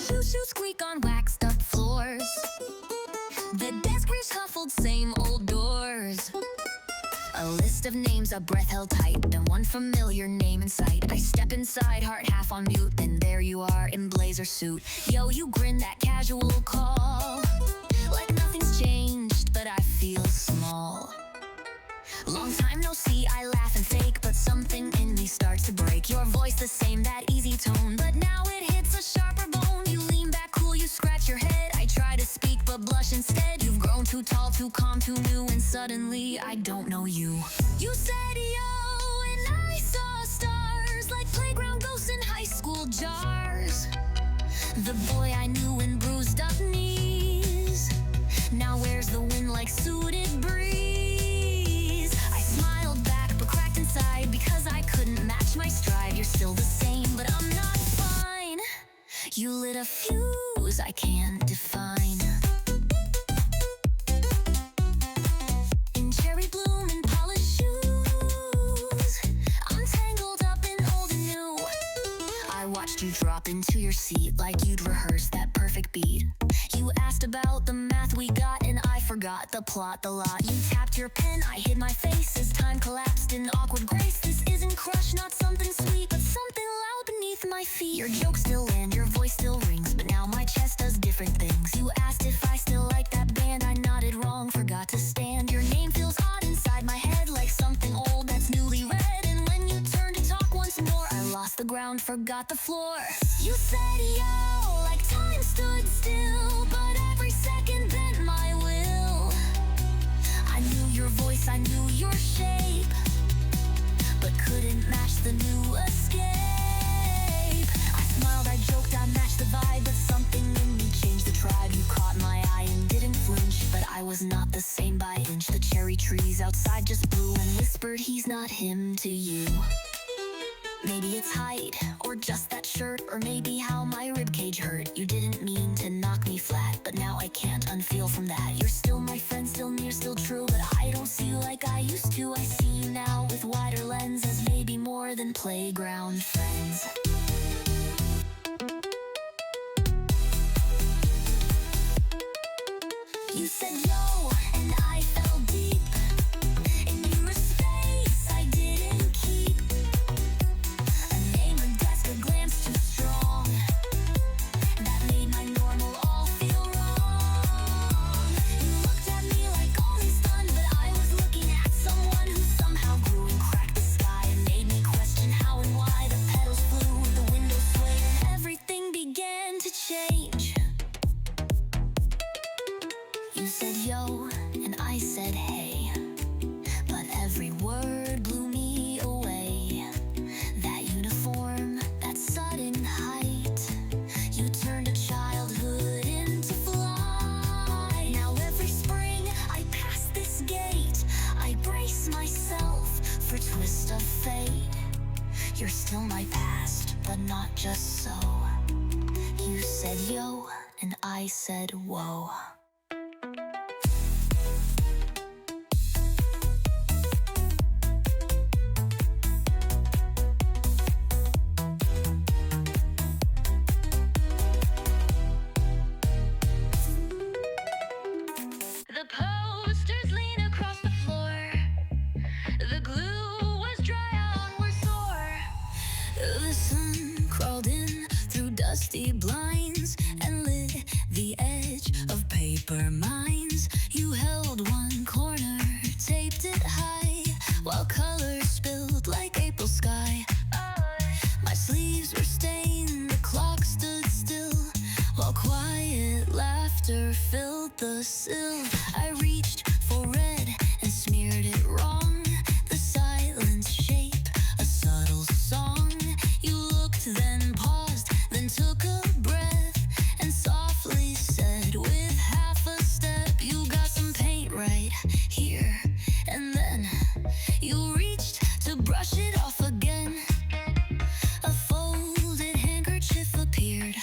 shoes squeak on waxed up floors. The desk reshuffled, same old doors. A list of names, a breath held tight, then one familiar name in sight. I step inside, heart half on mute, and there you are in blazer suit. Yo, you grin that casual call, like nothing's changed, but I feel small. Long time no see, I laugh and fake, but something in me starts to break. Your voice the same, that easy tone, but now it hits a sharper bone. You lean back cool, you scratch your head. I try to speak but blush instead. You've grown too tall, too calm, too new, and suddenly I don't know you. You said yo, and I saw stars like playground ghosts in high school jars. The boy I knew in bruised up knees now wears the wind like suited breeze. I smiled back but cracked inside because I couldn't match my stride. You're still the same, but I'm not fine. You lit a fuse I can't define. In cherry bloom and polished shoes, I'm tangled up in old and new. I watched you drop into your seat like you'd rehearsed that perfect beat. You asked about the math we got and I forgot the plot, the lot. You tapped your pen, I hid my face as time collapsed in awkward grace. This isn't crush, not something sweet, but something loud beneath my feet. Your jokes still land, your voice still rings, but now my chest does different things. You asked if I still like that band, I nodded wrong, forgot to stand. Your name feels odd inside my head, like something old that's newly read. And when you turned to talk once more, I lost the ground, forgot the floor. You said yo, like time stood still, but every second bent my will. I knew your voice, I knew your shape, but couldn't match the new escape. I smiled, I joked, I matched the vibe, but something in me changed the tribe. You caught my eye and didn't flinch, but I was not the same by inch. The cherry trees outside just blew and whispered he's not him to you. Maybe it's height, or just that shirt, or maybe how my ribcage hurt. You didn't mean to knock me flat, but now I can't unfeel from that. You're still my friend, still near, still true, but I don't see you like I used to. I see you now with wider lenses, maybe more than playground friends. You said yo, and I fell deep, and you were space I didn't keep. A name, a desk, a glance too strong, that made my normal all feel wrong. You looked at me like only stunned, but I was looking at someone who somehow grew and cracked the sky and made me question how and why. The petals flew, the window swayed, and everything began to change. You said yo, and I said hey, but every word blew me away. That uniform, that sudden height, you turned a childhood into flight. Now every spring I pass this gate, I brace myself for twist of fate. You're still my past, but not just so. You said yo, and I said whoa. The posters lean across the floor. The glue was dry, on we're sore. The sun crawled in through dusty blinds and lit the edge of paper mines. You held one corner, taped it high, while color spilled like April sky. My sleeves were stained, the clock stood still, while quiet laughter filled the sill. I reached for red and smeared it wrong. The silence shaped a subtle song. You looked, then paused, then took a breath, and softly said with half a step, you got some paint right here. And then you reached to brush it off again. A folded handkerchief appeared,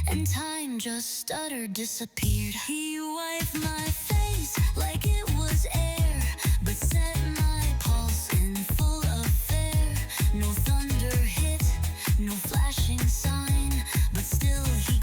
and time just stuttered, disappeared. He wiped my face like it was air, but set my pulse in full affair. No thunder hit, no flashing sign, but still he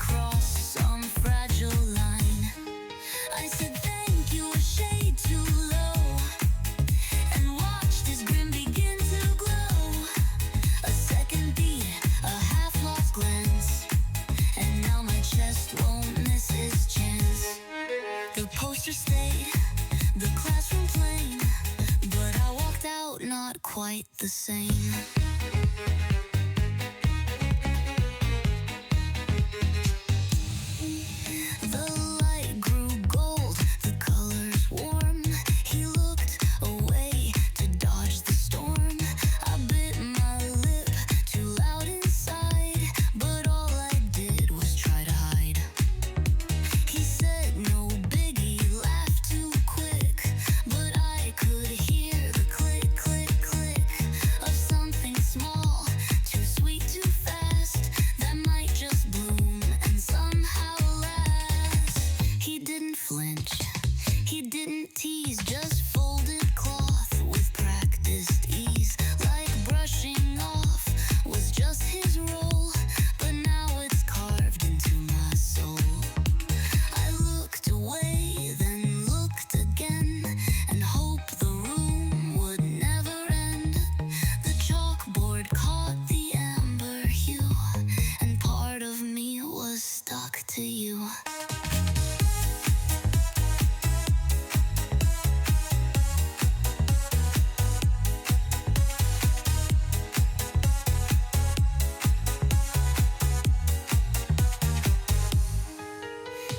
quite the same. The light grew gold, the colors warm. He looked away to dodge the storm. I bit my lip too loud inside, but all I did was try to hide. He said no biggie, laughed too quick, but I could hear the click, click, click of something small, too sweet, too fast, that might just bloom and somehow last. He didn't flinch, he didn't tease, just folded cloth with practiced ease, like brushing off was just his role, but now it's carved into my soul. I looked away, then looked again, and hoped the room would never end. The chalkboard caught the amber hue, and part of me was stuck to you.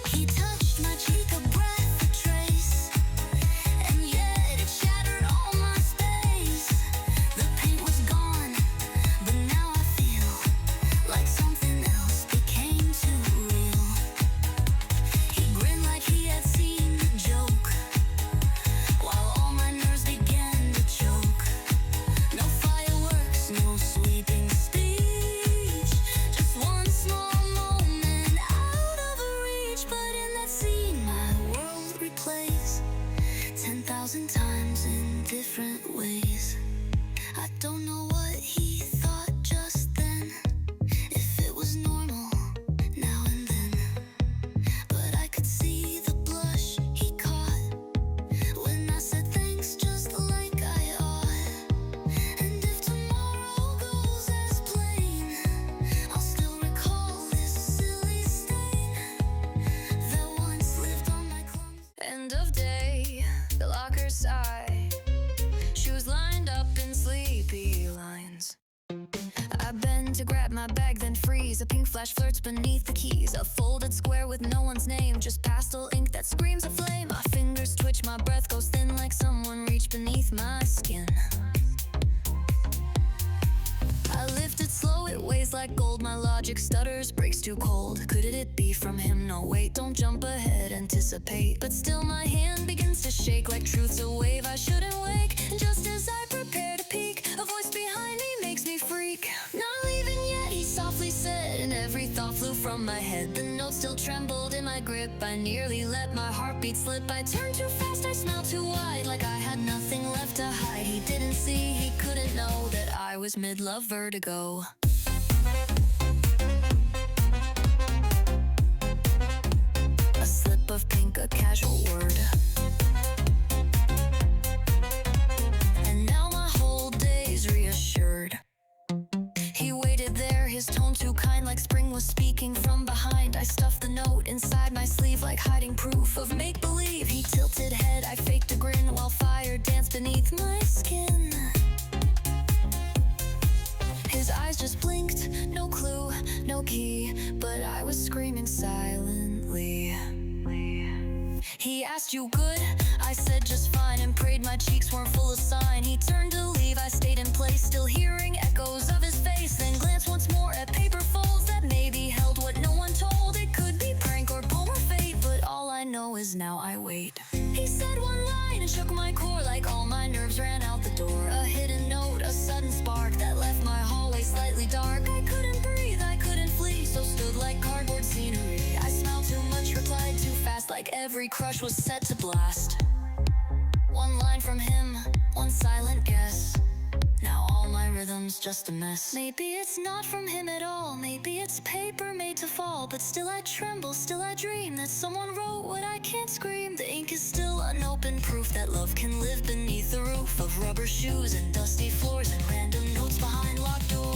He touched my cheek, a breath, a trace, and yet it shattered all my space. The paint was gone, but now I feel like something else became too real. He grinned like he had seen the joke, while all my nerves began to choke. No fireworks, no sweeping speech, just one small moment out of reach. But in that scene, my world replays 10,000 times in different ways. I don't know what he thought just then, if it was normal now and then, but I could see the blush he caught when I said thanks just like I ought. And if tomorrow goes as plain, I'll still recall this silly stain that once lived on my clothes. End of day, the locker side, shoes lined up in sleepy lines. I bend to grab my bag, then freeze. A pink flash flirts beneath the keys. A folded square with no one's name, just pastel ink that screams a flame. My fingers twitch, my breath goes thin, like someone reached beneath my skin. I lift it slow, it weighs like gold. My logic stutters, breaks too cold. Could it be from him? No, wait, don't jump ahead, anticipate. But still my hand begins to shake like truth's a wave I shouldn't wake. And just as I prepare to peek, a voice behind me makes me freak. Not leaving yet, he softly said, and every thought flew from my head. The note still trembled in my grip, I nearly let my heartbeat slip. I turned too fast, I smiled too wide, like I had nothing left to hide. He didn't see, he couldn't know that I was mid-love vertigo. A slip of pink, a casual word, and now my whole day's reassured. He waited there, his tone too kind, like spring was speaking from behind. I stuffed the note inside my sleeve, like hiding proof of make-believe. He tilted head, I faked a grin, while fire danced beneath my skin. His eyes just blinked, no clue, no key, but I was screaming silently. He asked, you good? I said just fine, and prayed my cheeks weren't full of sign. He turned to leave, I stayed in place, still hearing echoes of his face. Then glanced once more at paper folds that maybe held what no one told. It could be prank or poem or fate, but all I know is now I wait. He said one line and shook my core, like all my nerves ran out the door. A hidden note, a sudden spark that left my hallway slightly dark. I couldn't breathe, I couldn't flee, so stood like cardboard scenery. I smiled too much, replied too fast, like every crush was set to blast. One line from him, one silent guess. Now all my rhythm's just a mess. Maybe it's not from him at all, maybe it's paper made to fall. But still I tremble, still I dream that someone wrote what I can't scream. The ink is still unopened, proof that love can live beneath the roof of rubber shoes and dusty floors and random notes behind locked doors.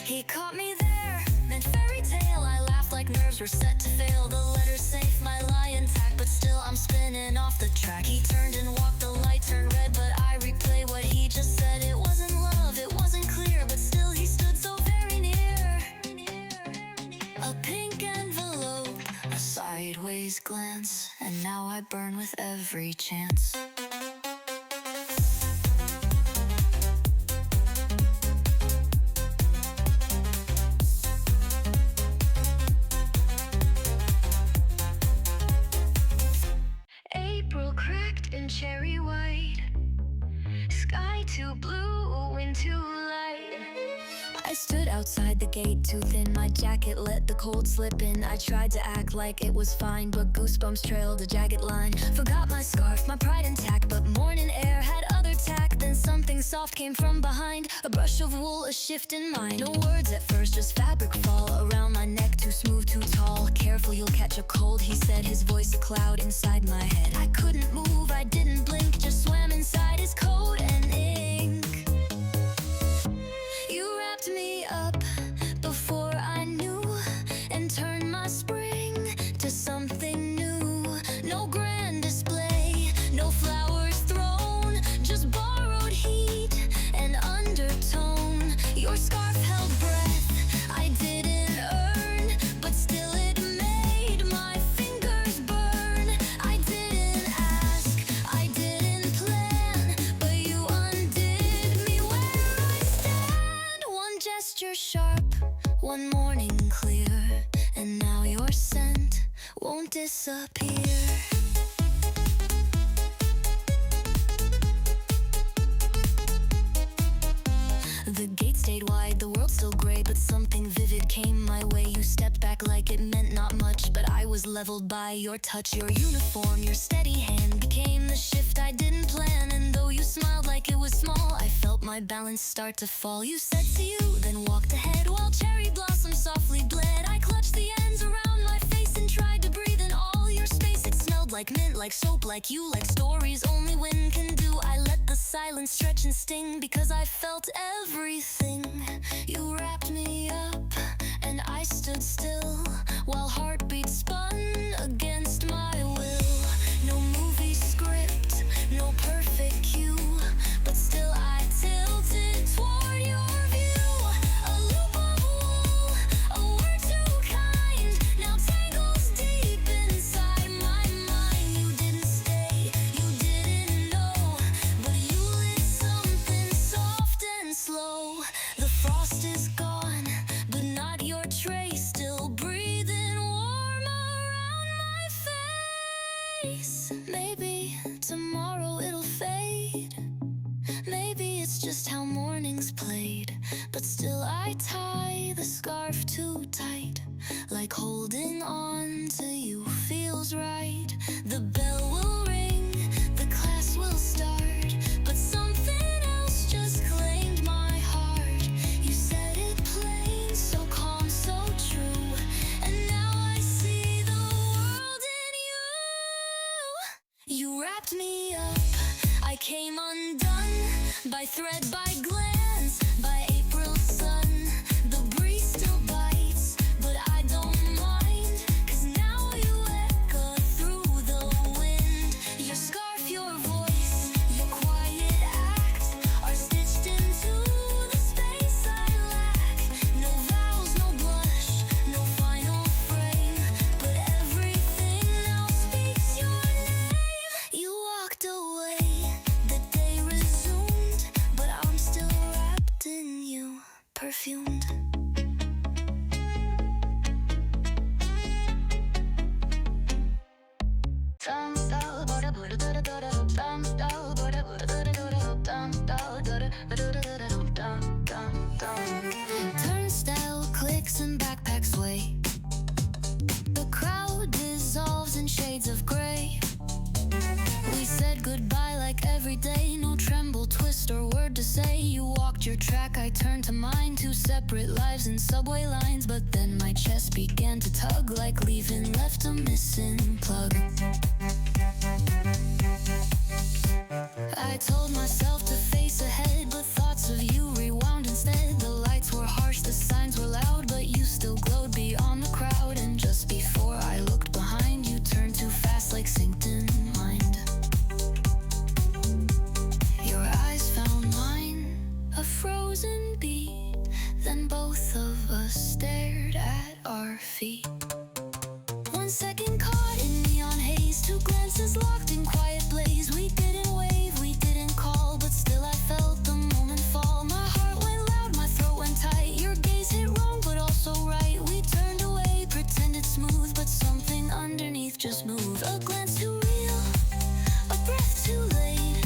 He caught me there, meant fairy tale. I laughed like nerves were set to fail. The letter's safe, my lie intact, but still I'm spinning off the track. He turned and walked, the light turned glance, and now I burn with every chance. April cracked and cherry white, sky too blue, wind too light. I stood outside the gate too thin, my jacket let the cold slip in. I tried to act like it was fine, but goosebumps trailed a jagged line. Forgot my scarf, my pride intact, but morning air had other tack. Then something soft came from behind, a brush of wool, a shift in mind. No words at first, just fabric fall around my neck, too smooth, too tall. Careful, you'll catch a cold, he said, his voice a cloud inside my head. I couldn't move, I didn't blink, just swam inside his coat and ink. You wrapped me up before I knew, and turned my spring to something new. No grand display, no flowers thrown, just borrowed heat and undertone. Your scarf held breath I didn't earn, but still it made my fingers burn. I didn't ask, I didn't plan, but you undid me where I stand. One gesture sharp, one morning clear, and now your scent won't disappear. The gate stayed wide, the world still gray, but something vivid came my way. You stepped back like it meant not much, but I was leveled by your touch. Your uniform, your steady hand became the shift I didn't plan. And though you smiled like it was small, I felt my balance start to fall. You said see you, then walked ahead while cherry blossoms softly bled. I clutched the ends around my face and tried to breathe in all your space. It smelled like mint, like soap, like you, like stories only wind can do. I let the silence stretch and sting because I felt everything. You wrapped me up and I stood still while heartbeats spun against my will. No movie script, no perfect cue, but still I tilted toward your view. A loop of wool, a word too kind, now tangles deep inside my mind. You didn't stay, you didn't know, but you lit something soft and slow. The frost is gone, but not your trace, still breathing warm around my face. Maybe tomorrow it'll fade, maybe it's just how mornings played, but still I tie the scarf too tight, like holding on to you feels right. The bell will ring, the class will start, but something else just claimed my heart. You said it plain, so calm, so true, and now I see the world in you. You wrapped me up, I came undone by thread, by glance, by April sun. The breeze still bites, but I don't mind, 'cause now you echo through the wind. Your scarf, your voice, your quiet act are stitched into the space I lack. No vows, no blush, no final frame, but everything now speaks your name. You walked away, the day resumed, but I'm still wrapped in you, perfumed. Turnstile clicks and backpacks sway. The crowd dissolves in shades of gray. We said goodbye like every day, no tremble, twist, or word to say. You walked your track, I turned to mine, two separate lives in subway lines. But then my chest began to tug, like leaving left a missing plug. I told myself to face ahead, but thoughts of you rewound instead. The lights were harsh, the signs were loud, but you still glowed beyond the crowd. And just before I looked behind, you turned too fast, like synced in mind. Your eyes found mine, a frozen beat, then both of us stared at our feet. 1 second caught in neon was locked in quiet blaze. We didn't wave, we didn't call, but still I felt the moment fall. My heart went loud, my throat went tight. Your gaze hit wrong, but also right. We turned away, pretended smooth, but something underneath just moved. A glance too real, a breath too late.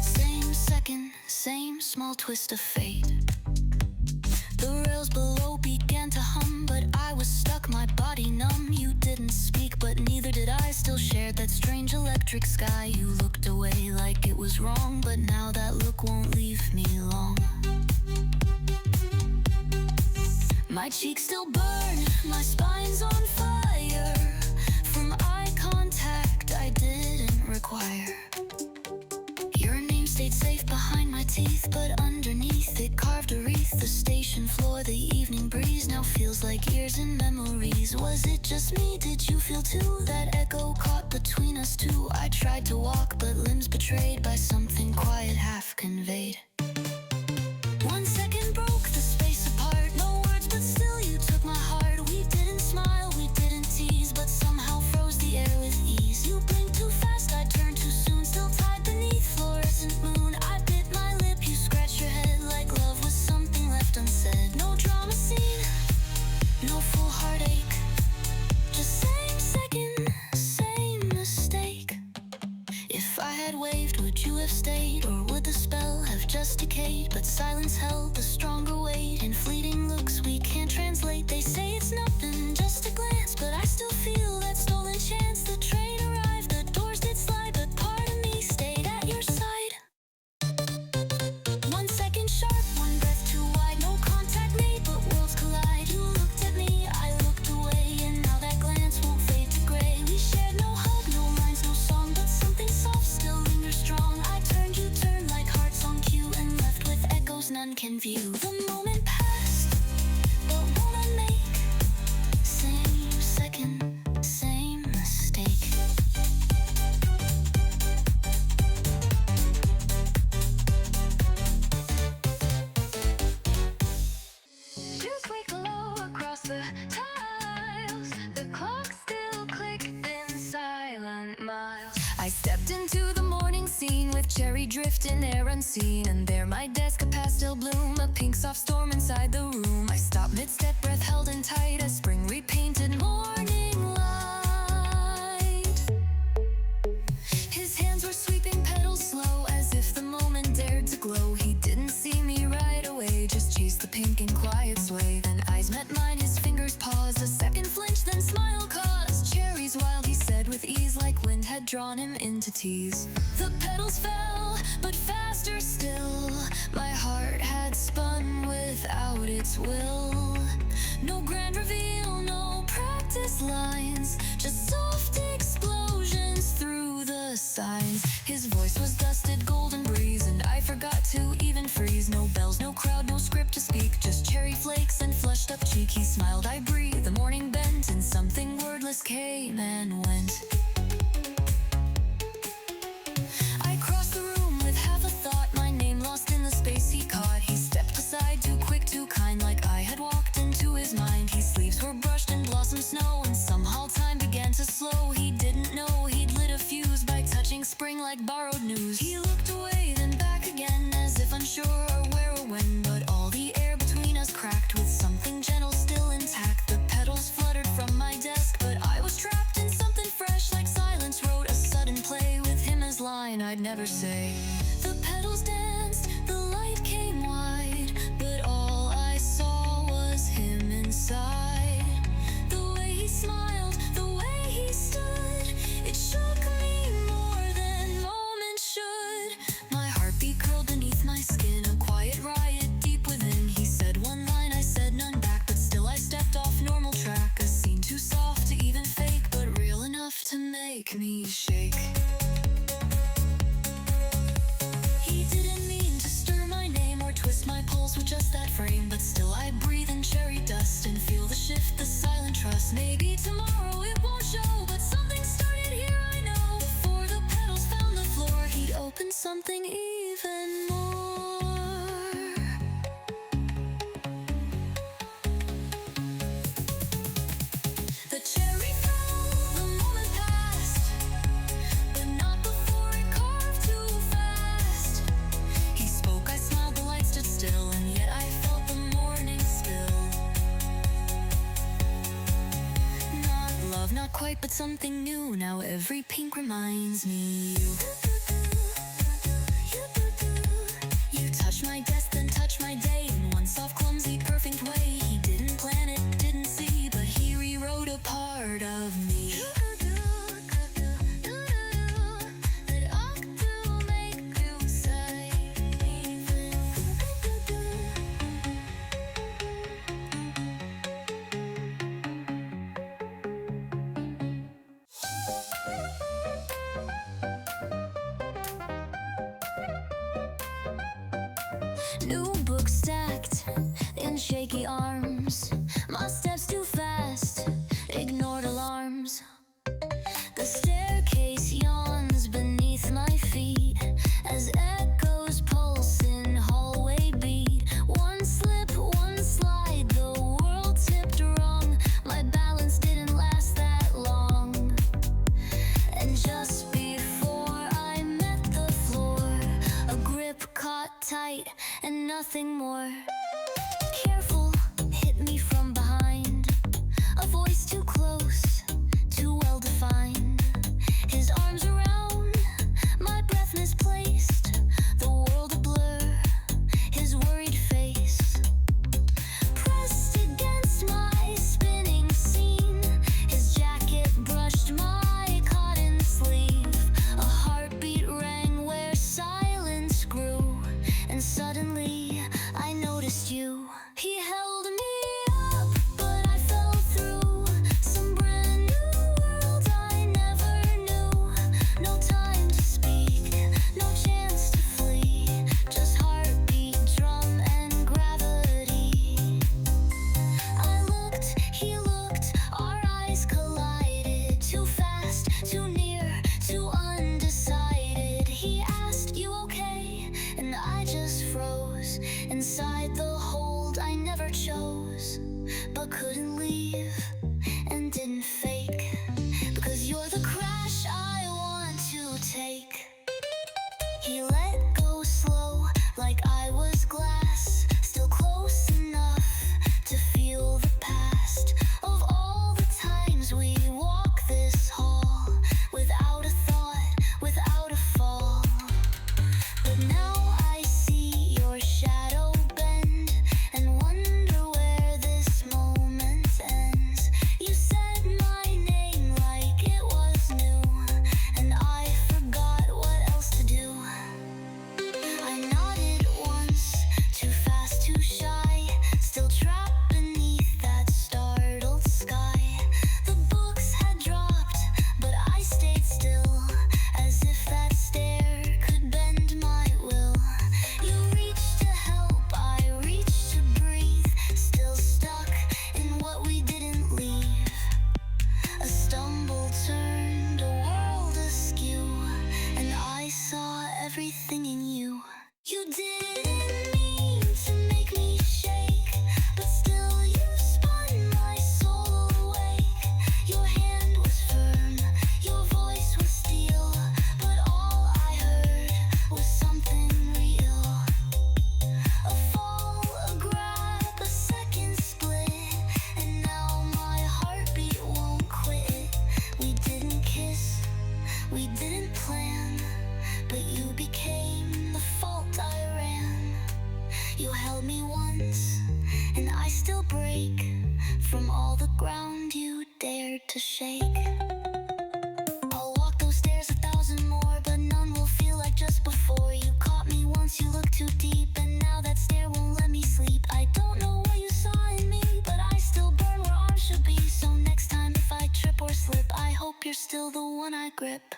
Same second, same small twist of fate. The rails below began to hum, but I was stuck, my body numb. You didn't speak, but neither did I. Still shared that strange electric sky. You looked away like it was wrong, but now that look won't leave me long. My cheeks still burn, my spine's on fire from eye contact I didn't require. Your name stayed safe behind my teeth, but underneath it carved a wreath. The station floor, the evening breeze now feels like years and memories. Was it just me? Did you feel too? That echo caught between us two. I tried to walk, but limbs betrayed by something quiet half conveyed. 1 second broke the space apart. No words, but still you took my heart. We didn't smile, we didn't tease, but somehow froze the air with ease. You blinked too fast, I turned too soon. Still tied beneath fluorescent moon. I bit my lip, you scratched your head like love was something left unsaid. No drama scene, no full heartache, just same second, same mistake. If I had waved, would you have stayed, or would the spell have just decayed? But silence held the stronger weight. In fleeting looks we can't translate. They say it's nothing, just a glance, but I still feel that stolen chance. The train arrived, the doors did slide, but part of me stayed at your side. 1 second sharp, 1 breath too wide. No contact made, but worlds collide. You looked at me, I looked away, and now that glance won't fade to gray. We shared no hug, no lines, no song, but something soft still lingers strong. I turned, you turned like hearts on cue, and left with echoes none can view. The moment passed, but won't unmake. Same second, same mistake. Shoes squeak low across the tiles. The clock still clicked in silent miles. I stepped into the morning scene with cherry drift in air unseen, and there my desk, a pastel bloom, a pink soft storm inside the room. I stopped mid-step, breath held in tight, a spring repainted morning light. His hands were sweeping petals slow, as if the moment dared to glow. He didn't see me right away, just chased the pink in quiet sway. Then eyes met mine, his fingers paused, a second flinch, then smile caused. Cherries wild, he said with ease, like wind had drawn him into tease. The petals fell, but faster still. My heart had spun without its will. No grand reveal, no practice lines, just soft explosions through the signs. His voice was dusted golden breeze, and I forgot to even freeze. No bells, no crowd, no script to speak, just cherry flakes and flushed up cheek. He smiled, I breathed, the morning bent, and something wordless came and went. I crossed the room with half a thought, my name lost in the space he caught. He stepped aside, too quick, too kind, like I had walked into his mind. His sleeves were brushed in blossom snow, and somehow time began to slow. He didn't know he'd lit a fuse by touching spring like borrowed news. He looked away, then back again, as if unsure where or when, but all the air between us cracked with something gentle still intact. The petals fluttered from my desk, but I was trapped in something fresh, like silence wrote a sudden play with him as line I'd never say. The petals danced, the light came wide, but all I saw was him inside. The way he smiled, the way he stood, it shook me more than moments should. My heartbeat curled beneath my skin, a quiet riot deep within. He said one line, I said none back, but still I stepped off normal track. A scene too soft to even fake, but real enough to make me shake. He didn't mean to stir my name or twist my pulse with just that frame, but still I breathe in cherry dust and feel the shift, the silent trust. Maybe tomorrow it won't show, but something started here, I know. Before the petals found the floor, he'd open something even more. The cherry fell, the moment passed, quite, but something new. Now every pink reminds me you touch my desk, then touch my day in one soft, clumsy, perfect way. He didn't plan it, didn't see, but he rewrote a part of me. New book stacked in shaky arms. My steps too fast, ignored alarms. The staircase yawns beneath my feet as echoes pulse in hallway beat. One slip, one slide, the world tipped wrong. My balance didn't last that long. And just before I met the floor, a grip caught tight and nothing more. Careful, hit me from behind. A voice too close, too well defined. His arms around, my breath misplaced. The world a blur, his worried face pressed against my spinning scene. His jacket brushed my cotton sleeve. A heartbeat rang where silence grew. And suddenly I noticed you. He held me up, but I fell through some brand new world I never knew. No time to speak, no chance to flee. Just heartbeat, drum, and gravity. I looked, he looked, our eyes collided. Too fast, too near, too undecided. He asked, "You okay?" And I just froze inside the hold I never chose, but couldn't leave and didn't fake. Because you're the crash I want to take. He let go slow, like I was glass, still close enough to feel the past of all the times we walk this hall without a thought, without a fall. But now I see your shadow bend and wonder where this moment ends. You said my name like it was new, and I forgot what else to do. I nodded once, too fast, too shy, still trapped beneath that startled sky. The books had dropped, but I stayed still, as if that stare could bend my will. You reached to help, I reached to breathe, still stuck in what we didn't leave. A stumble turned a world askew, and I saw everything in you. You didn't mean to make me shake, but still you spun my soul awake. Your hand was firm, your voice was steel, but all I heard was something real. A fall, a grab, a second split, and now my heartbeat won't quit. We didn't kiss, we didn't plan, but you became the fault I ran. You held me once, and I still break from all the ground you dared to shake. I'll walk those stairs 1,000 more, but none will feel like just before. You caught me once, you looked too deep, and now that stare won't let me sleep. I don't know what you saw in me, but I still burn where arms should be. So next time if I trip or slip, I hope you're still the one I grip.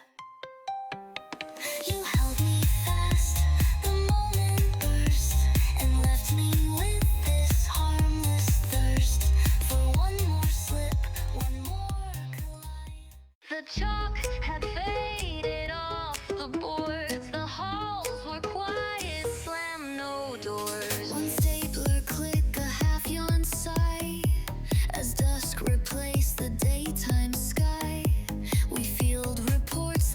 You held me fast, the moment burst, and left me with this harmless thirst for one more slip, one more collide. The chalk had faded off the boards, the halls were quiet, slam no doors. One stapler click, a half yawn sigh, as dusk replaced the daytime sky. We field reports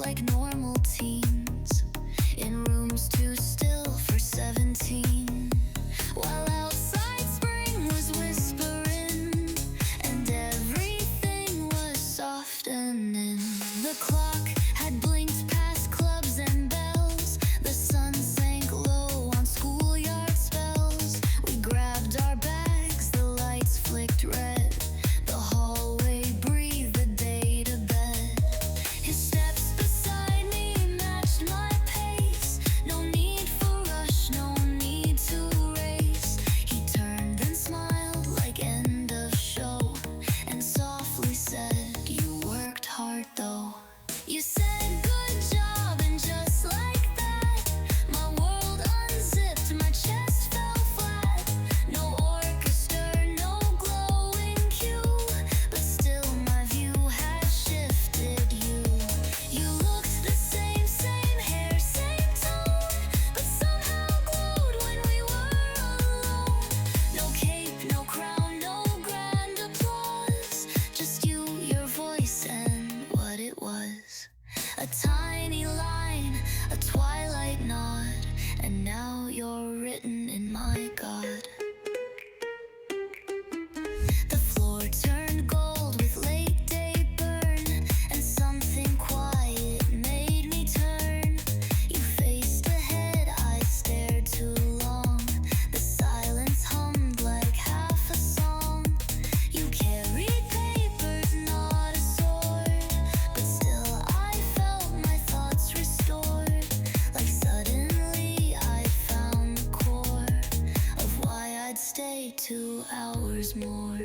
hours more.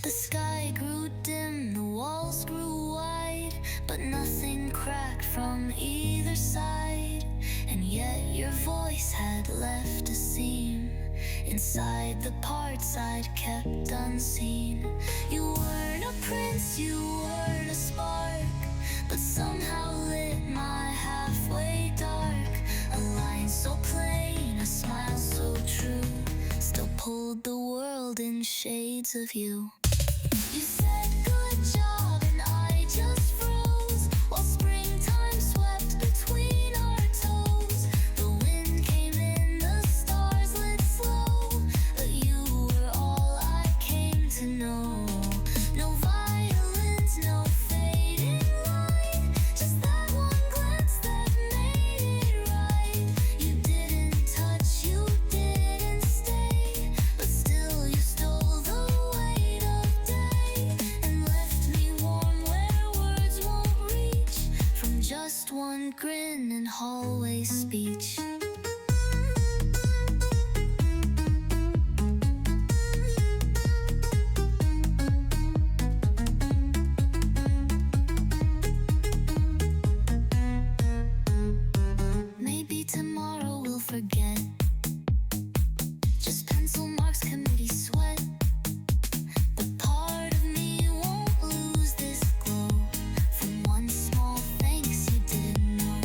The sky grew dim, the walls grew wide, but nothing cracked from either side. And yet your voice had left a seam inside the parts I'd kept unseen. You weren't a prince, you weren't a spark, but somehow lit my halfway dark. A line so plain, a smile so true, still pulled the world in shades of you. You said good job and I just froze, while springtime swept between our toes. The wind came in, the stars lit slow, but you were all I came to know. No violins, no fading light, just that one glance that made it right. You didn't touch, you didn't stay, but still you stole the weight of day and left me warm where words won't reach, from just one grin and hallway speech. Maybe tomorrow we'll forget, just pencil marks, committee sweat. But part of me won't lose this glow from one small thanks you didn't know.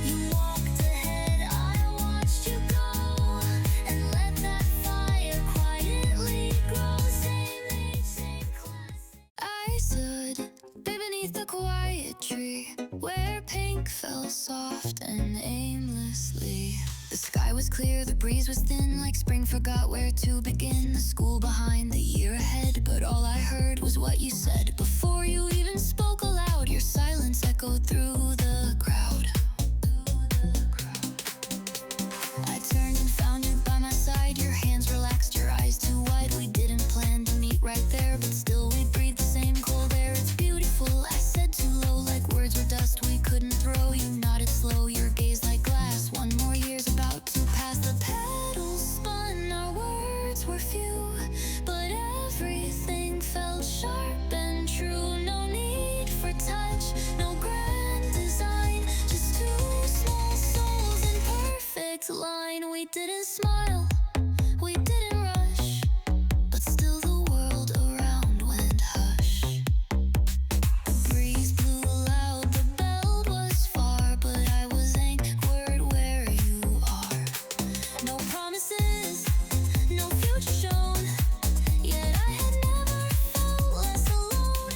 You walked ahead, I watched you go, and let that fire quietly grow. Same age, same class. I stood beneath the quiet tree where pink fell soft and aimlessly. The sky was clear, the breeze was thin, like spring forgot where to begin. The school behind, the year ahead, but all I heard was what you said. Before you even spoke aloud, your silence echoed through the crowd. I turned and found you by my side, your hands relaxed, your eyes too wide. We didn't plan to meet right there, but still we breathed the same cold air. It's beautiful, I said too low, like words were dust we couldn't throw. You nodded slow, your gaze like glass. One more year's about to pass. The petals spun, our words were few, but everything felt sharp and true. No need for touch, no grand design, just two small souls in perfect line. We didn't smile, we didn't rush, but still the world around went hush. The breeze blew loud, the bell was far, but I was anchored where you are. No promises, no future shown, yet I had never felt less alone.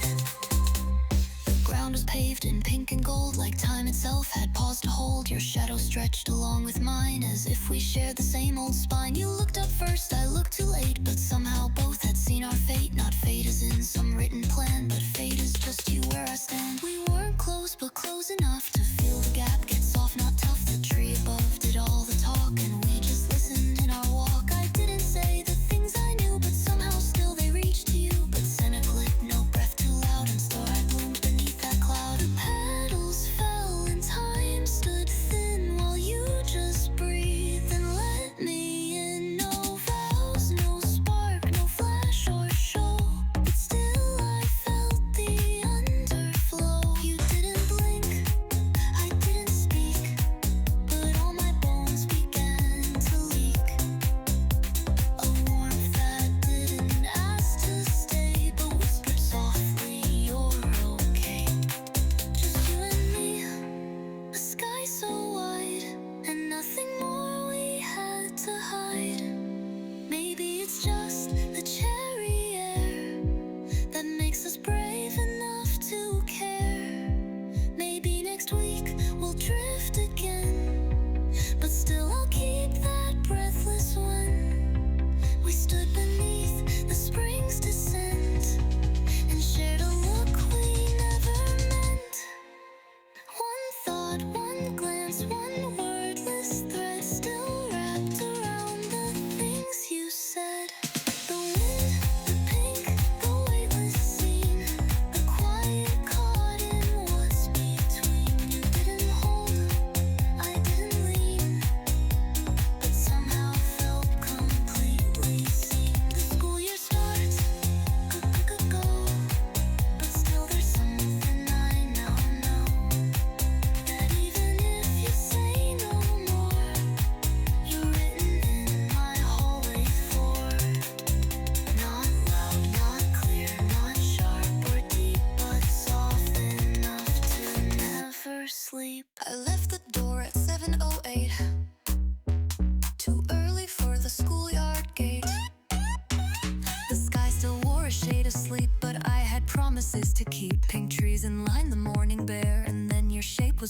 The ground was paved in pink and gold, like time itself had paused to hold. Your shadow stretched along with mine, as if we shared the same old spine. You looked up first, I looked too late, but somehow both had seen our fate. Not fate as in some written plan, but fate is just you where I stand. We weren't close, but close enough to feel the gap get soft, not tough. The tree above did all the talk, and we just listened in our walk. I didn't say the things I knew, but somehow still they reached to you. But cynical, no breath too loud, and starlight bloomed beneath that cloud. The petals fell and time stood thin while you just breathed and let me in. No vows, no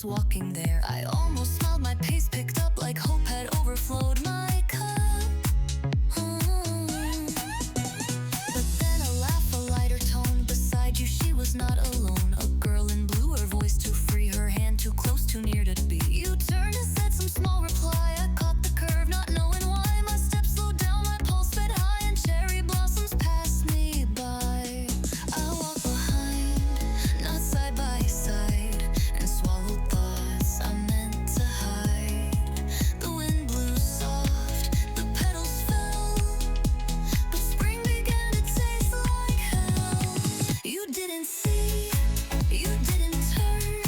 was walking there. I almost smiled, my pace picked up like hope had overflowed my cup. But then a laugh, a lighter tone beside you, she was not alone. A girl in blue, her voice too free, her hand too close, too near to be. You turned and said some small reply. I caught the curve, not knowing why. My steps slowed down, my pulse sped high, and cherry blossoms passed me by. I walked behind, not side by side, and swallowed thoughts I meant to hide. The wind blew soft, the petals fell, but spring began to taste like hell. You didn't see, you didn't turn,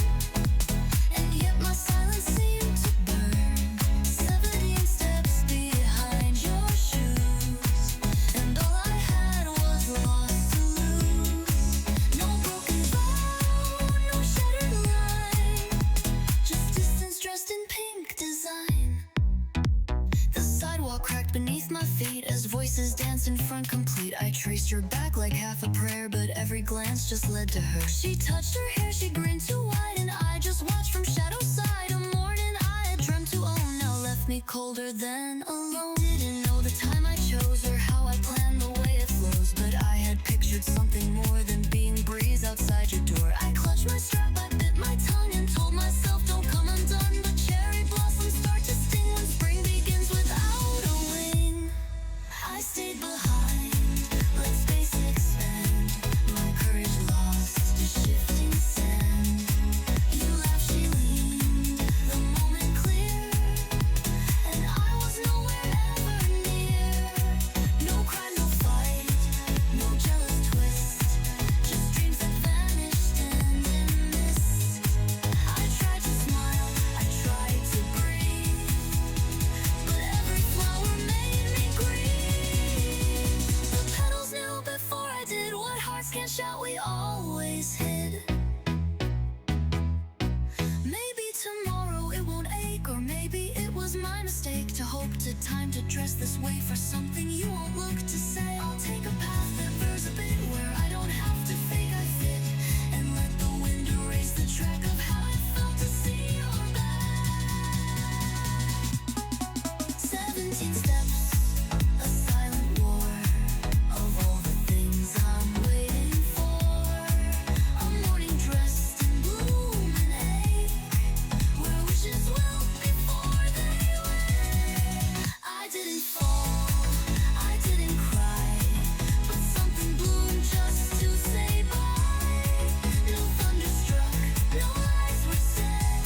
and yet my silence seemed to burn. 17 steps behind your shoes, and all I had was lost to lose. No broken vow, no shattered line, just distance dressed in pink design. The sidewalk cracked beneath my feet as voices danced in front complete. I traced your back like half a prayer, but every glance just led to her. She touched her hair, she grinned too wide, and I just watched from shadow side. A morning I had dreamt to own now left me colder than alone. Didn't know the time I chose or how I planned the way it flows, but I had pictured something more than being breeze outside your door. I clutched my strap, I bit my tongue and told myself don't come undone. But cherry blossoms start to sting when spring begins without a wing. I stayed behind, let space expand, my courage lost to shifting sand. You laughed, she leaned, the moment clear, and I was nowhere ever near. No crime, no fight, no jealous twist, just dreams that vanished and in mist. I tried to smile, I tried to breathe, but every flower made me grieve. The petals knew before I did what hearts can't shout, we always hid. Maybe tomorrow it won't ache, or maybe it was my mistake to hope to time to dress this way for something you won't look to say. I'll take a path that veers a bit where I don't have to fake I fit, and let the wind erase the track of how it felt to see your back. 17 steps, a silent war of all the things I'm waiting for. A morning dressed in bloom and ache, where wishes wilt before they wake. I didn't fall, I didn't cry, but something bloomed just to say bye. No thunder struck, no lies were said,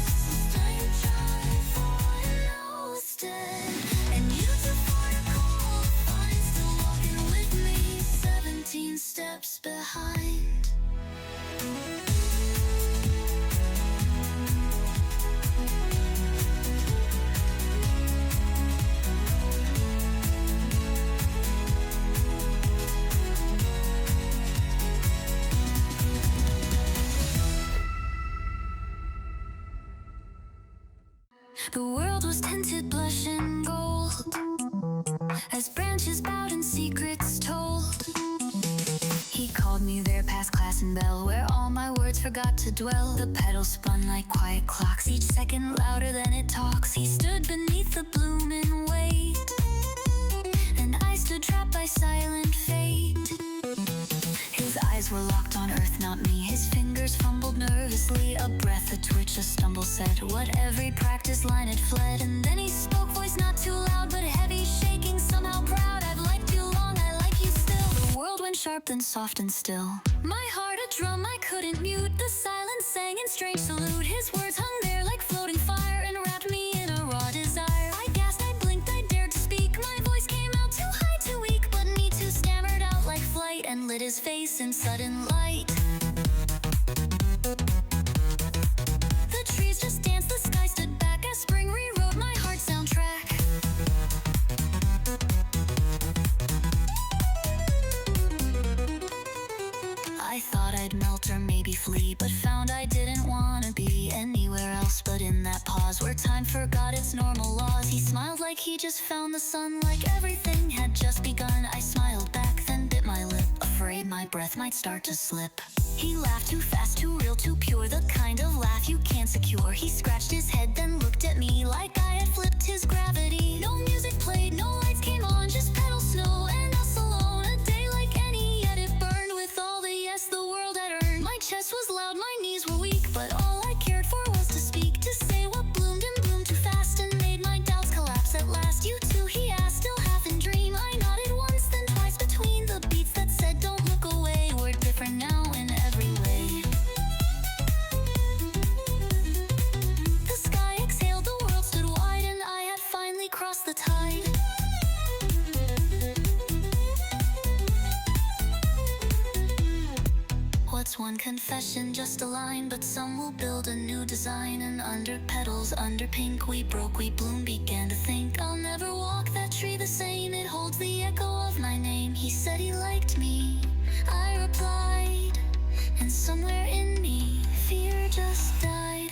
so stay shy for I know it's dead. And you too far to call, fine, still walking with me, 17 steps behind. The world was tinted blush and gold, as branches bowed and secrets told. He called me there past class and bell, where all my words forgot to dwell. The petals spun like quiet clocks, each second louder than it talks. He stood beneath the bloom and wait, and I stood trapped by silent fate. His eyes were locked on earth, not me. His fingers fumbled nervously. A breath, a twitch, a stumble said what every practice line had fled. And then he spoke, voice not too loud but heavy, shaking, somehow proud. I've liked you long, I like you still. The world went sharp, then soft and still. My heart a drum I couldn't mute. The silence sang in strange salute. His words hung there like floating fire and wrapped me in a raw desire. I gasped, I blinked, I dared to speak. My voice came out too high, too weak, but me too stammered out like flight, and lit his face in sudden light. The trees just danced, the sky stood back as spring rewrote my heart soundtrack. I thought I'd melt or maybe flee, but found I didn't wanna be anywhere else but in that pause where time forgot its normal laws. He smiled like he just found the sun, like everything had just begun. I smiled back, then bit my lip, afraid my my breath might start to slip. He laughed too fast, too real, too pure, the kind of laugh you can't secure. He scratched his head, then looked at me like I had flipped his gravity. No music played, no lights came on, just pedal snow and us alone. A day like any, yet it burned with all the yes the world had earned. My chest was loud, my knees were weak, but all I cared for was to speak, to say what bloomed and bloomed too fast and made my doubts collapse at last. You too, he asked, still half in dream. I nodded once, then twice between the beats that said don't look away. We're different now in every way. The sky exhaled, the world stood wide, and I had finally crossed the tide. What's one confession, just a line, but some will build a new design. And under petals, under pink, we broke, we bloomed, began to think I'll never walk that tree the same. It holds the echo of my name. He said he liked me, I replied, and somewhere in me, fear just died.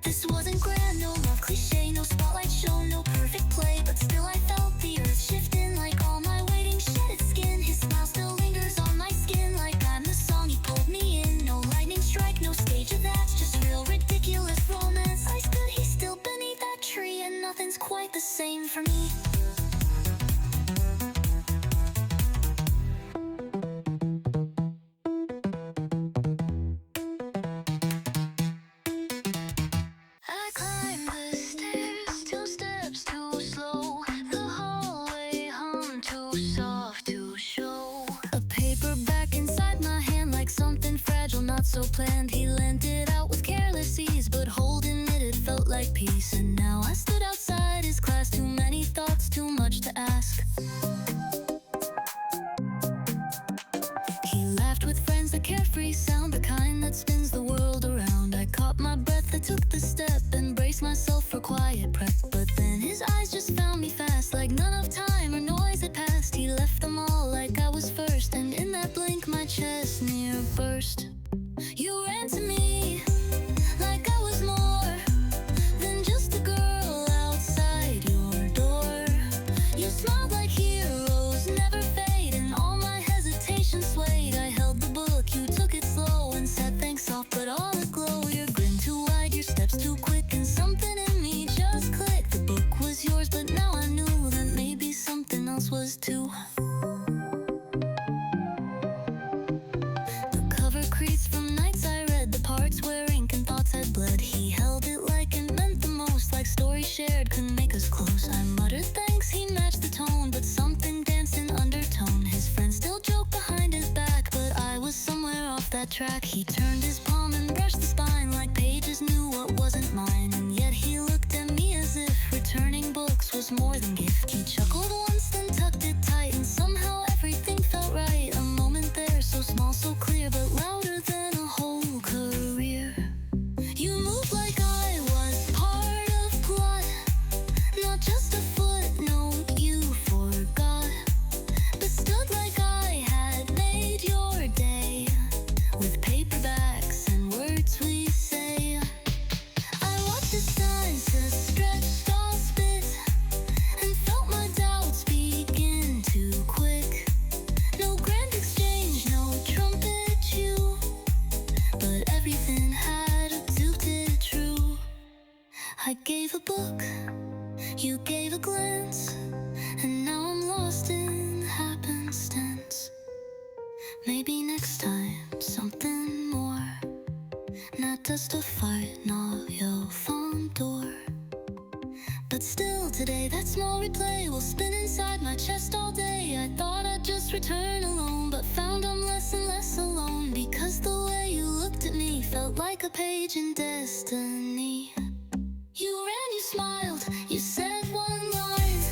This wasn't grand, no love cliche, no spotlight show, no perfect play, but still I felt the earth shifting like all my waiting shed its skin. His smile still lingers on my skin like I'm the song he pulled me in. No lightning strike, no stage of that, just real ridiculous romance. I stood, he's still beneath that tree, and nothing's quite the same for me. I climbed the stairs, 2 steps too slow. The hallway hummed too soft to show. A paperback inside my hand like something fragile, not so planned. He lent it out with careless ease, but holding it felt like peace. And now I stood outside his class, too many thoughts, too much to ask. He laughed with friends, the carefree sound, the kind that spins the world around. I caught my breath, I took the step and braced myself for quiet prep. But then his eyes just found me fast, like none of time or noise had passed. He left them all like I was first, and in that blink my chest near burst. You ran to me like I was more than just a girl outside your door. You smiled like heroes never fade, and all my hesitation swayed. I held the book, you took it slow and said thanks soft but all aglow. Your grin too wide, your steps too quick, and something in me just clicked. The book was yours, but now I knew that maybe something else was too. The cover creased from nights I read, the parts where ink and thoughts had bled. He held it like it meant the most, like stories shared couldn't make us close. I muttered thanks, he matched the tone, but something danced in undertone. His friends still joked behind his back, but I was somewhere off that track. He turned his palm and brushed the spine like pages knew what wasn't mine. And yet he looked at me as if returning books was more than gift. He chuckled once, then tucked it tight, and somehow everything felt right. A moment there, so small, so clear, but louder than a whole career. You moved like I was part of plot, not just a footnote you forgot, but stood like I had made your day with paperbacks and words we say. I watched the stanzas stretched all spit and felt my doubts begin to quick. No grand exchange, no trumpet chew, but everything had a duped it true. I gave a book, you gave a glance, and now I'm lost in happenstance. Maybe next time something more, not just a fight, not your front door. But still today that small replay will spin inside my chest all day. I thought I'd just return alone, but found I'm less and less alone, because the way you looked at me felt like a page in destiny. You ran, you smiled, you said one line,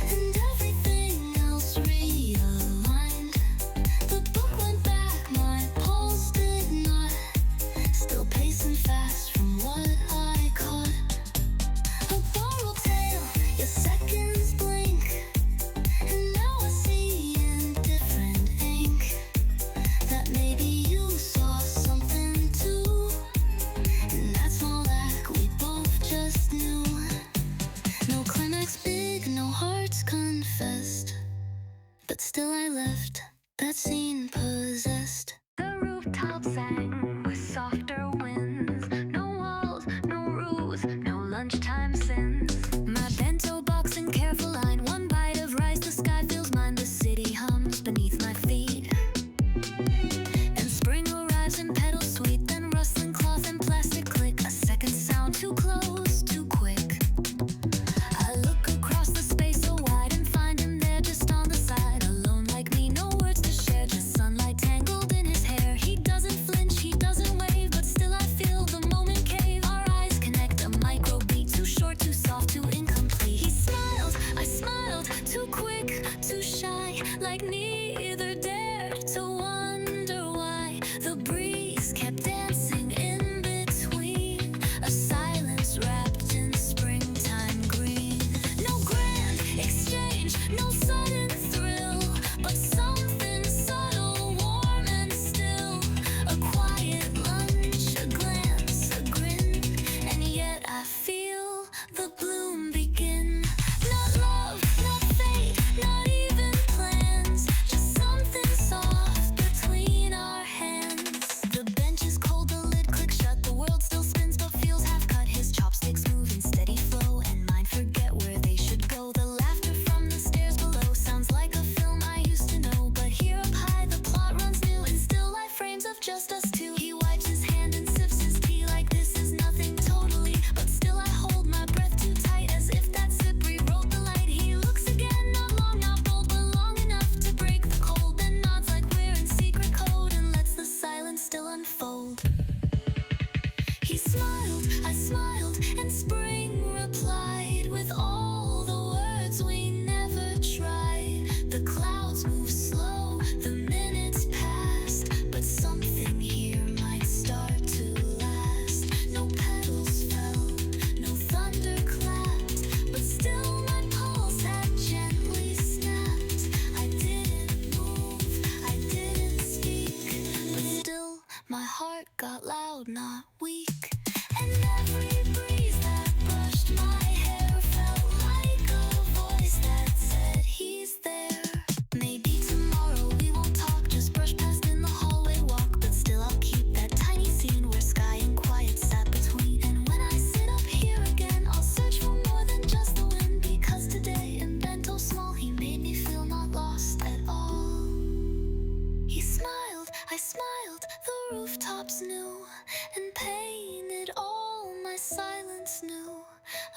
and everything else realigned. The book went back, my pulse did not, still pacing fast from what I caught. A borrowed tale, your seconds blink, and now I see in different ink that maybe you saw something too. And that's all that we both just knew. No climax big, no hearts confessed, but still I left that scene possessed. The rooftop sang with softer winds. No walls, no rules, no lunchtime sins. My bento box in careful line. One bite of rice, the sky feels mine. The city hums beneath my feet. And spring arrives in petals sweet. Then rustling cloth and plastic click. A second sound too close, too quick. I look across the space so wide and find him there just on the side. Alone like me, no words to share. Just sunlight tangled in his hair. He doesn't flinch, he doesn't wave. But still I feel the moment cave. Our eyes connect, a micro beat. Too short, too soft, too incomplete. He smiled, I smiled. Too quick, too shy. Like neither dared to wonder why. The breeze kept dancing in between. A silence wrapped in springtime green. No grand exchange, no sudden thrill. But something subtle, warm and still. A quiet lunch, a glance, a grin. And yet I feel the bloom begin. Not love, not fate, not even plans. Just something soft between our hands. The bench is cold, the lid clicks shut. The world still spins but feels half cut. His chopsticks move in steady flow, and mine forget where they should go. The laughter from the stairs below sounds like a film I used to know. But here up high the plot runs new in still life frames of just us two. He wipes his hand and sips his tea like this is nothing totally. But still I hold my breath too tight as if that sip rewrote the light. He looks again, not long, not bold, but long enough to break the cold. Then nods like we're in secret code and lets the silence still unfold. He smiled, I smiled, and spring replied with all the words we never tried. The clouds move slow, the minutes passed, but something here might start to last. No petals fell, no thunder clapped, but still my pulse had gently snapped. I didn't move, I didn't speak, but still my heart got loud, not weak. And every breeze that brushed my hair felt like a voice that said he's there. Maybe tomorrow we won't talk, just brush past in the hallway walk. But still I'll keep that tiny scene where sky and quiet sat between. And when I sit up here again, I'll search for more than just the wind. Because today in bento small, he made me feel not lost at all. He smiled, I smiled, the rooftops knew, and painted all my silence new.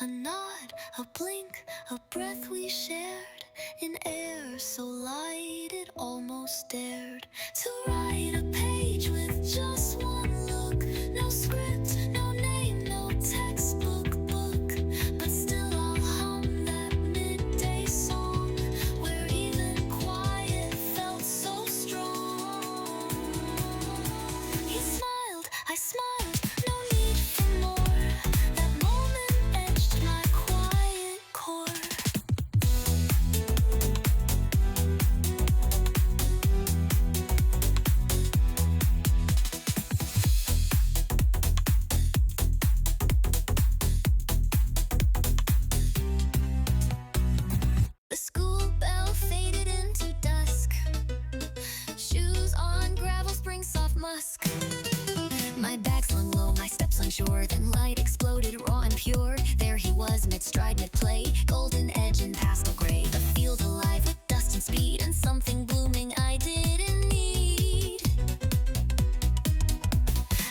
A nod, a blink, a breath we shared in air so light it almost dared to write a page with just one look. No script, no name, no textbook book, but still I'll hum that midday song where even quiet felt so strong. He smiled, I smiled, no need for more. That moment etched my quiet core. The school bell faded into dusk. Shoes on gravel, spring soft musk. My back slung low, my steps unsure. Then light exploded, raw and pure. There he was, mid-stride, mid-play. Golden edge and pastel gray. The field alive with dust and speed. And something blooming I didn't need.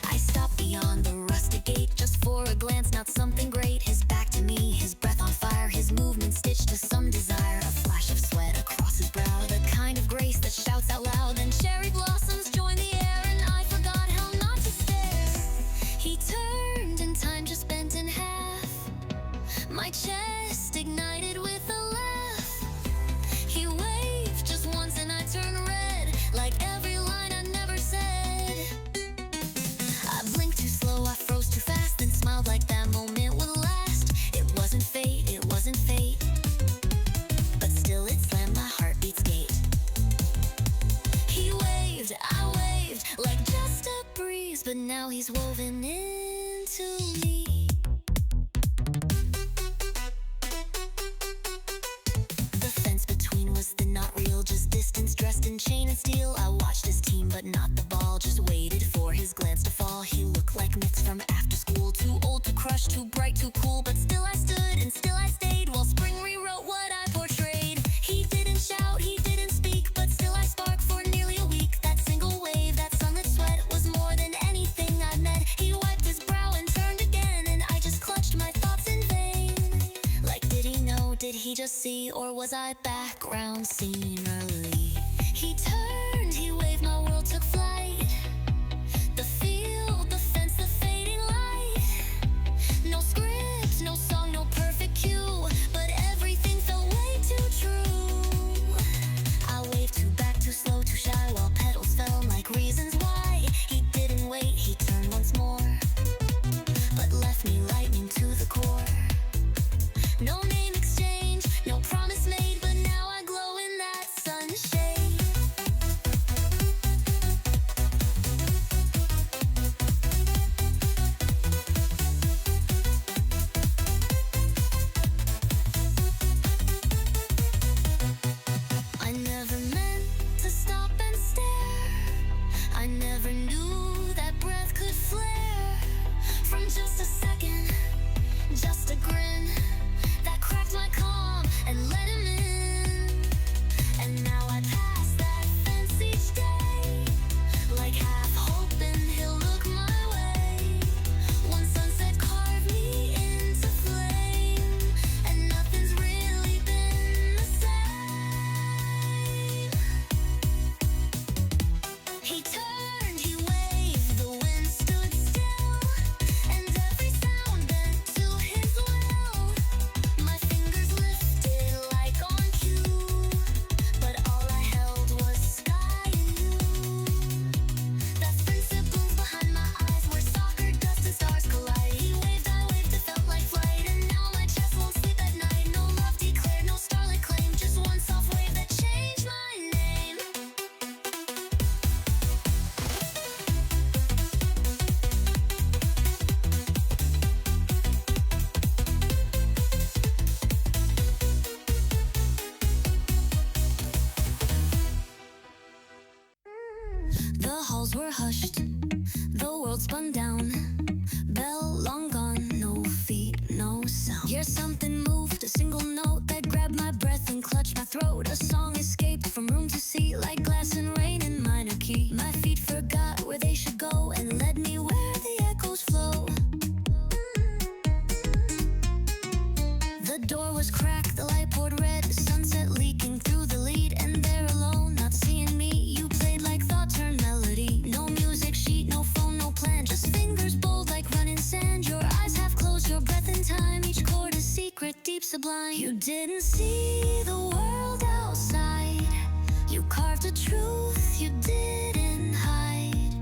I stopped beyond the rusted gate just for a glance, not something great. His back to me, his breath on fire. His movement stitched to some desire. A flash of sweat across his brow. The kind of grace that shouts out loud. Then cherry blossoms join the air, and I forgot how not to stare. He turned and time just bent in half. My chest ignited with a laugh. He waved just once and I turned red, like every line I never said. I blinked too slow, I froze too fast, then smiled like that moment would last. It wasn't fate, it wasn't fate, but still it slammed my heartbeat's gate. He waved, I waved, like just a breeze, but now he's woven into me. The fence between was thin, not real, just distance dressed in chain and steel. see, or was I background scenery? He turned, he waved, my world took flight. The field, the fence, the fading light. No script, no song, no perfect cue, but everything felt way too true. I waved too back, too slow, too shy, while petals fell like reasons why. He didn't wait, he turned once more, but left me lightning to the core. No name exchange, no promise made, but now I glow in that sunshade. I never meant to stop and stare. I never knew that breath could flare from just a second, just a grin that cracked my calm and let him in. And now I pass that fence each day, like half hoping he'll look my way. One sunset carved me into flame, and nothing's really been the same. He turned, he waved, the wind stood still, and every sound bent to his will. My fingers lifted like on cue, but all I held was sky and you. That friendship blooms behind my eyes, where soccer dust and stars collide. He waved, I waved, it felt like flight, and now my chest won't sleep at night. No love declared, no starlit claim, just one soft wave that changed my name. The halls were hushed, the world spun down. Bell long gone, no feet, no sound. Hear something moved, a single note that grabbed my breath and clutched my throat. A song escaped from room to sea, like glass and rain in minor key. My feet forgot where they should go and led me where the echoes flow. The door was cracked, the light poured red, sunset leaking through the lead. And there alone, not seeing me, you played like thought turned melody. No music sheet, no phone, no plan, just fingers bold like running sand. Your eyes half closed, your breath in time, each chord a secret, deep sublime. You didn't see the world outside, you carved a truth you didn't hide.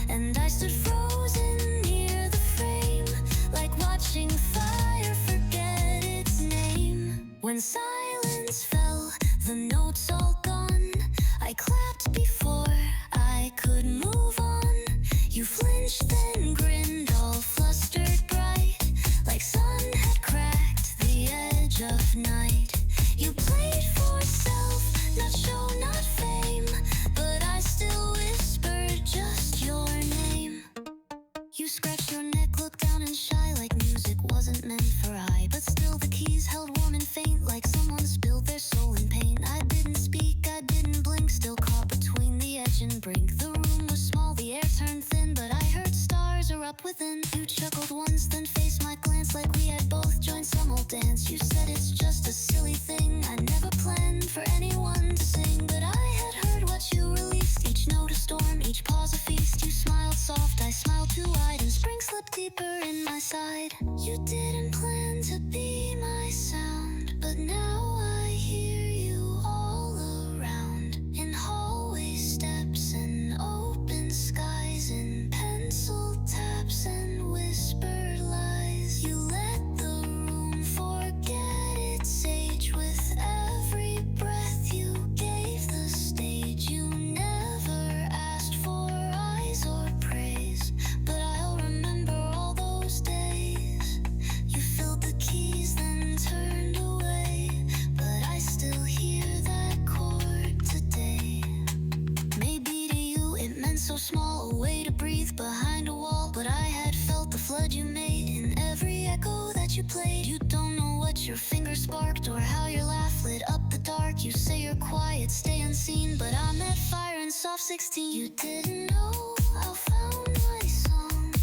And I stood frozen near the frame, like watching fire forget its name. When silence fell, the notes all gone, I clapped before I could move on. You flinched then grinned, all flustered bright, like sun had cracked the edge of night. You played for self, not show, not fame, but I still whispered just your name. You scratched your neck, looked down and shy, like music wasn't meant for I. But still the keys held warm and faint, like someone spilled their soul in pain. I didn't speak, I didn't blink, still caught between the edge and brink. The room was small, the air turned thin, but I heard stars erupt within. You chuckled once, then faced my glance, like we had both joined some old dance. You said it's just a silly thing, I never planned for anyone to sing, but I had heard what you released. Each note a storm, each pause a feast. You smiled soft, I smiled too wide, and spring slipped deeper in my side. You didn't plan to be my sound, but now I hear you all around, in hallway steps and open skies, in pencil taps and whispered lies. You let the room forget its age with every breath you gave the stage. You never asked for eyes or praise, but I'll remember all those days. You filled the keys, then turned away, but I still hear that chord today. Maybe to you it meant so small, a way to breathe behind a wall, but I had felt the flood you made in every echo that you played. You don't know what your fingers sparked or how your laugh lit up the dark. You say you're quiet, stay unseen, but I'm that fire in soft 16. You didn't know I found my song,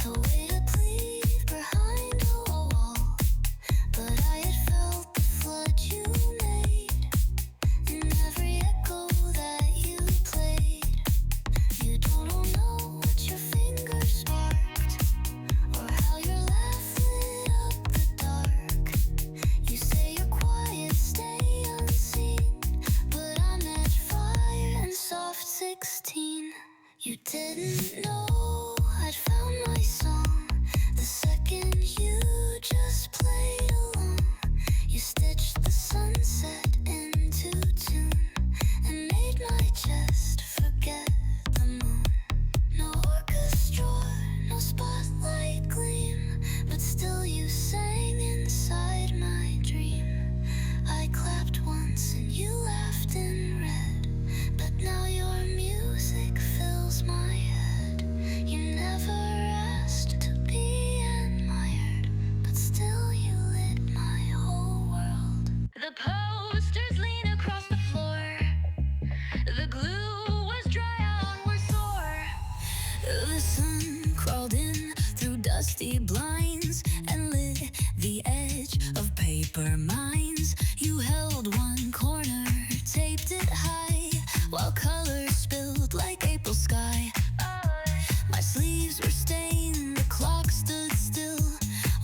the way to plead behind a wall, but I had felt the flood you the sun crawled in through dusty blinds and lit the edge of paper mines. You held one corner, taped it high, while colors spilled like April sky. My sleeves were stained, the clock stood still,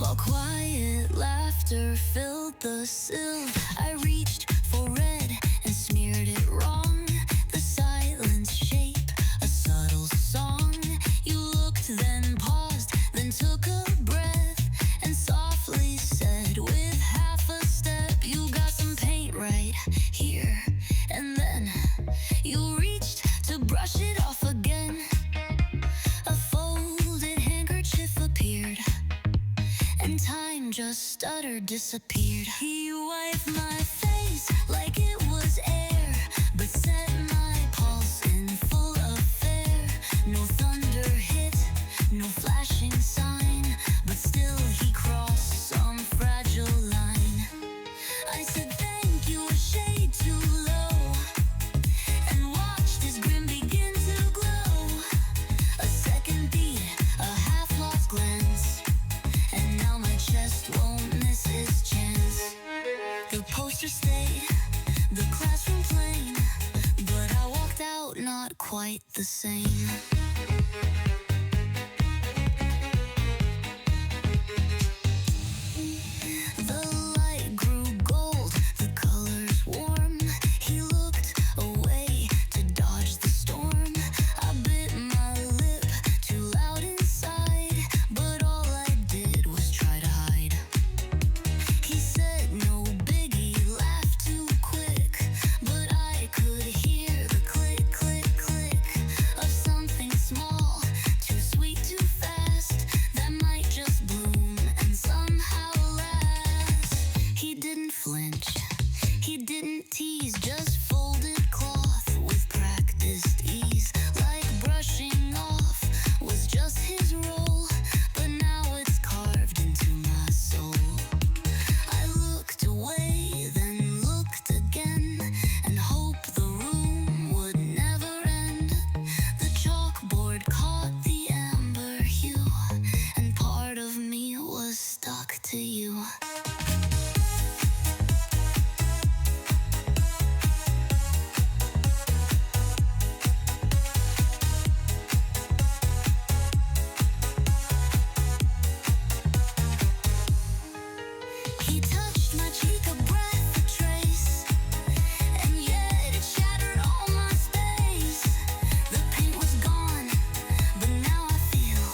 while quiet laughter filled the sill. I reached for red and smeared it wrong. The silence shaped a subtle song. You looked, then paused, then took a breath, and softly said with half a step, you got some paint right here. And then you reached to brush it off again. A folded handkerchief appeared, and time just stuttered, disappeared. He wiped my face like it was air, but set my pulse in full affair. No thunder hit, no flashing sign, but still he crossed some fragile line. I said thank you, a shade too low, and watched his grin begin to glow. A second beat, a half-lost glance, and now my chest won't miss its chance. The poster stayed, the classroom plain, but I walked out not quite the same. The light grew gold, the colors warm. He looked away to dodge the storm. I bit my lip too loud inside, but all I did was try to hide. He said no biggie, laughed too quick, but I could hear the click, click, click of something small, too sweet, too fast, that might just bloom and somehow last. He didn't flinch, he didn't tease, just folded cloth with practiced ease, like brushing off was just his role, but now it's carved into my soul. I looked away, then looked again, and hoped the room would never end. The chalkboard caught the amber hue, and part of me was stuck to you. He touched my cheek, a breath, a trace, and yet it shattered all my space. The paint was gone, but now I feel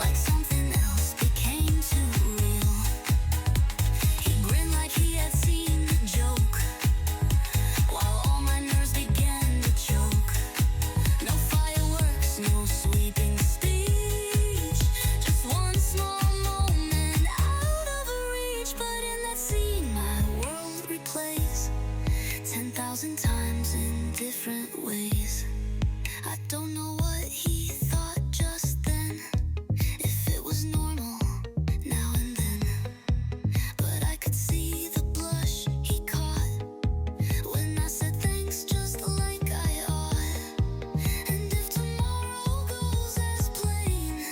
like something else became too real. He grinned like he had seen the joke, while all my nerves began to choke. No fireworks, no sweeping speech, just one small moment out of reach. But in that scene, my world replays 10,000 times in different ways. I don't know what he thought just then, if it was normal now and then, but I could see the blush he caught when I said thanks just like I ought. And if tomorrow goes as plain,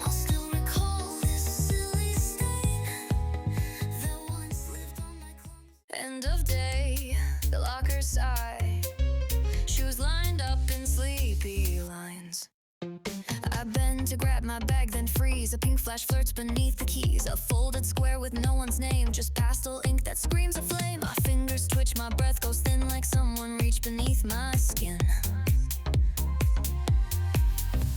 I'll still recall this silly stain that once lived on my clothes. End of day, the locker side, shoes lined up in sleepy lines. I bend to grab my bag, then freeze. A pink flash flirts beneath the keys. A folded square with no one's name, just pastel ink that screams a flame. My fingers twitch, my breath goes thin, like someone reached beneath my skin.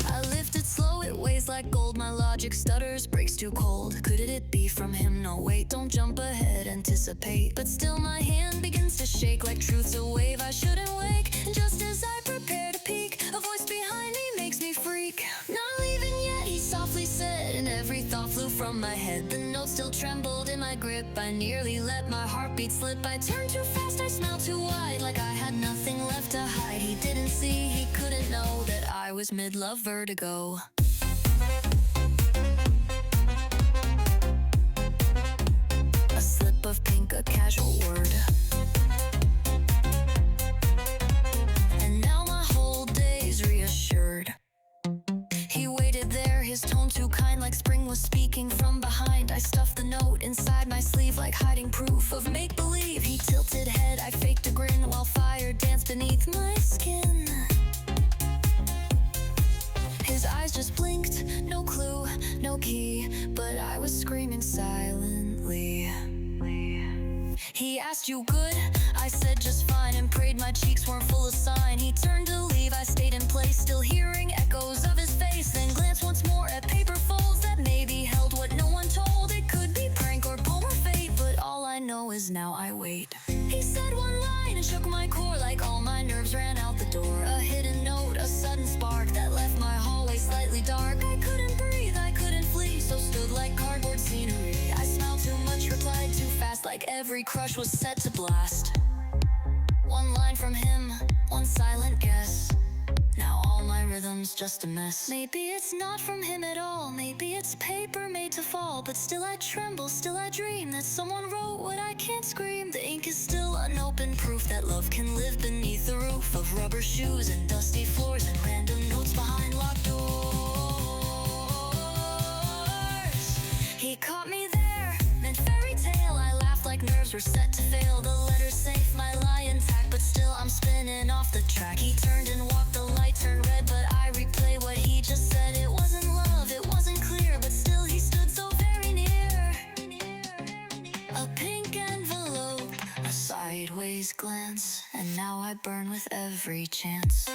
I lift it slow, it weighs like gold. My logic stutters, breaks too cold. Could it be from him? No, wait, don't jump ahead, anticipate. But still my hand begins to shake like truth's a wave I shouldn't wake. And just as I prepare to peek, a voice behind me makes me freak. Not leaving yet, he softly said, and every thought flew from my head. The note still trembled in my grip, I nearly let my heartbeat slip. I turned too fast, I smiled too wide, like I had nothing left to hide. He didn't see, he couldn't know that I was mid-love vertigo. A slip of pink, a casual word, and now my whole day's reassured. He just blinked, no clue, no key, but I was screaming silently. He asked, you good? I said just fine and prayed my cheeks weren't full of sign. He turned to leave, I stayed in place, still hearing echoes of his face. Then glanced once more at paper folds that maybe held what no one told. It could be prank or polar fate, but all I know is now I wait. He said one line and shook my core like all my nerves ran out the door. A hidden note, a sudden spark that left my hallway slightly dark. I couldn't breathe, I couldn't flee, so stood like cardboard scenery. I smiled too much, replied too fast, like every crush was set to blast. One line from him, one silent guess. Now all my rhythm's just a mess. Maybe it's not from him at all, maybe it's paper made to fall. But still I tremble, still I dream that someone wrote what I can't scream. The ink is still unopened, proof that love can live beneath the roof of rubber shoes and dusty floors and random notes behind locked doors. He caught me there, meant fairy tale. I laughed like nerves were set to fail. The letter's safe, my lie intact, but still I'm spinning off the track. He turned and walked, the light turned red, but I replay what he just said. It wasn't love, it wasn't clear, but still he stood so very near. A pink envelope, a sideways glance, and now I burn with every chance.